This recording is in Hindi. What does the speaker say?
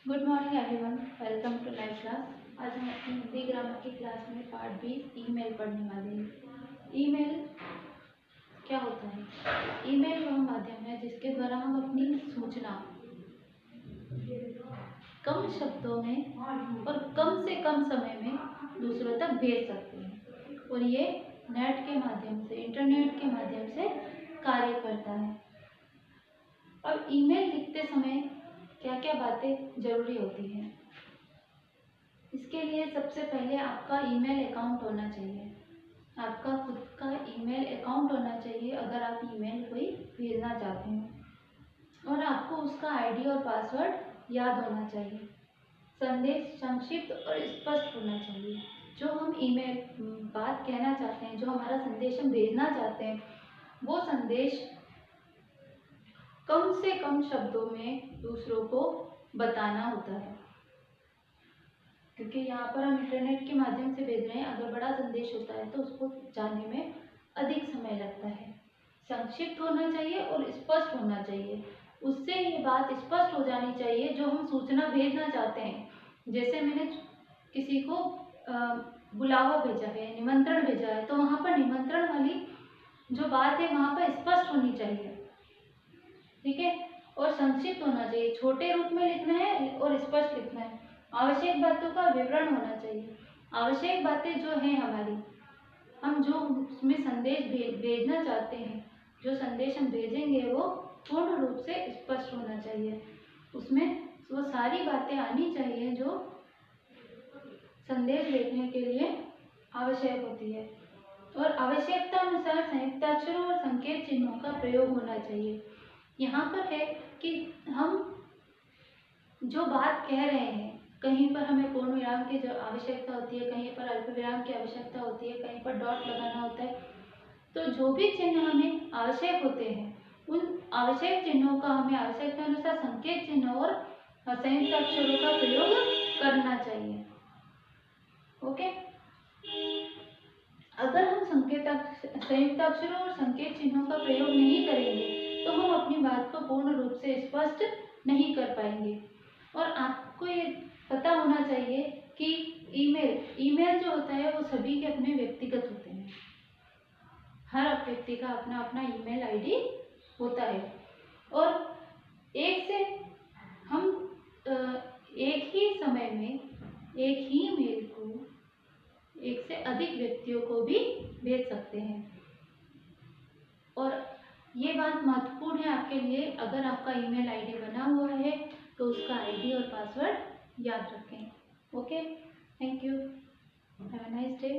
Good morning everyone, welcome to live class. आज हम अपनी हिंदी ग्रामर की क्लास में पार्ट 20 ईमेल पढ़ने वाले हैं। ईमेल क्या होता है? ईमेल वह माध्यम है जिसके द्वारा हम अपनी सूचना कम शब्दों में और कम से कम समय में दूसरों तक भेज सकते हैं, और ये नेट के माध्यम से, इंटरनेट के माध्यम से कार्य करता है। अब ईमेल लिखते समय क्या क्या बातें जरूरी होती हैं? इसके लिए सबसे पहले आपका ईमेल अकाउंट होना चाहिए। आपका खुद का ईमेल अकाउंट होना चाहिए अगर आप ईमेल कोई भेजना चाहते हैं, और आपको उसका आईडी और पासवर्ड याद होना चाहिए। संदेश संक्षिप्त और स्पष्ट होना चाहिए। जो हम ईमेल बात कहना चाहते हैं, जो हमारा संदेश हम भेजना चाहते हैं, वो संदेश कम से कम शब्दों में दूसरों को बताना होता है, क्योंकि यहाँ पर हम इंटरनेट के माध्यम से भेज रहे हैं। अगर बड़ा संदेश होता है तो उसको जानने में अधिक समय लगता है। संक्षिप्त होना चाहिए और स्पष्ट होना चाहिए। उससे ये बात स्पष्ट हो जानी चाहिए जो हम सूचना भेजना चाहते हैं। जैसे मैंने किसी को बुलावा भेजा है, निमंत्रण भेजा है, तो वहाँ पर निमंत्रण वाली जो बात है वहाँ पर स्पष्ट होनी चाहिए, ठीक है। और संक्षिप्त होना चाहिए, छोटे रूप में लिखना है और स्पष्ट लिखना है। आवश्यक बातों का विवरण होना चाहिए। आवश्यक बातें जो हैं हमारी, हम जो उसमें संदेश भेजना चाहते हैं, जो संदेश हम भेजेंगे वो पूर्ण रूप से स्पष्ट होना चाहिए। उसमें वो सारी बातें आनी चाहिए जो संदेश भेजने के लिए आवश्यक होती है। और आवश्यकता अनुसार संयुक्ताक्षरों और संकेत चिन्हों का प्रयोग होना चाहिए। यहाँ पर है कि हम जो बात कह रहे हैं, कहीं पर हमें पूर्ण विराम की जो आवश्यकता होती है, कहीं पर अल्प विराम की आवश्यकता होती है, कहीं पर डॉट लगाना होता है। तो जो भी चिन्ह हमें आवश्यक होते हैं, उन आवश्यक चिन्हों का हमें आवश्यकता अनुसार संकेत चिन्ह और संयुक्त अक्षरों का प्रयोग करना चाहिए। ओके। अगर हम संयुक्त अक्षरों और संकेत चिन्हों का प्रयोग नहीं करेंगे तो हम अपनी बात को पूर्ण रूप से स्पष्ट नहीं कर पाएंगे। और आपको ये पता होना चाहिए कि ईमेल जो होता है वो सभी के अपने व्यक्तिगत होते हैं। हर व्यक्ति का अपना अपना ईमेल आईडी होता है, और हम एक ही समय में एक ही मेल को एक से अधिक व्यक्तियों को भी भेज सकते हैं। और ये बात महत्वपूर्ण है आपके लिए। अगर आपका ईमेल आईडी बना हुआ है तो उसका आईडी और पासवर्ड याद रखें। Okay, thank you, have a nice day.